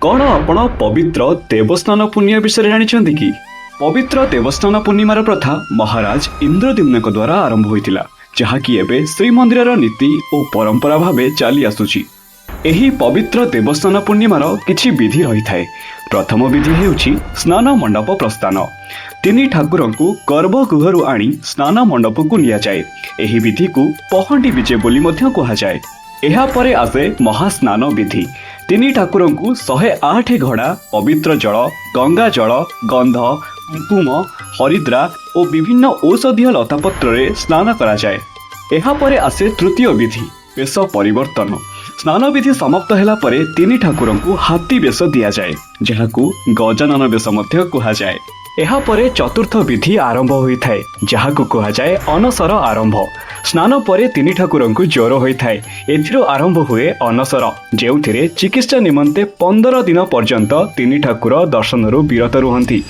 कौन आपण पवित्र देवस्नान पूर्णिमा विषय जानिछन्ति कि? पवित्र देवस्नान पूर्णिमार प्रथा महाराज इंद्रद्युम्न द्वारा आरंभ होइतिला, जहाँकि एबे श्रीमंदिर नीति और परंपरा भावे चली आसुची। एही पवित्र देवस्नान पूर्णिमार किछि विधि रही थाए। प्रथम विधि हेउछि स्नान मंडप प्रस्थान। तिनि ठाकुरंकु गर्भगृहरु आनी स्नान मंडप को निया जाए। एही विधि को पहंडी विजे बोली मध्य कहा जाए। एहा परे आसे महास्नान विधि। तिनि ठाकुरंकु 108 घड़ा पवित्र जल, गंगा जल, गंध, कुंकुम, हरिद्रा और विभिन्न औषधीय लतापत्र रे स्नान करा जाए। एहा परे आसे तृतीय विधि वेश परिवर्तन। स्नान विधि समाप्त होला परे तिनि ठाकुरंकु हाथी वेश दिया जाए, जहाकु गजानन वेश मध्य कहा जाए। एहा परे चतुर्थ विधि आरंभ होइथाए, जहाकु कहा जाए अनसर आरंभ। स्नान परे तिनि ठाकुरंकु ज्वर होइथाए। एथिरो आरंभ हुए अनसर, जेउथिरे चिकित्सा निमंते 15 दिन पर्यंत तिनि ठाकुर दर्शनरु विरत रुहंती।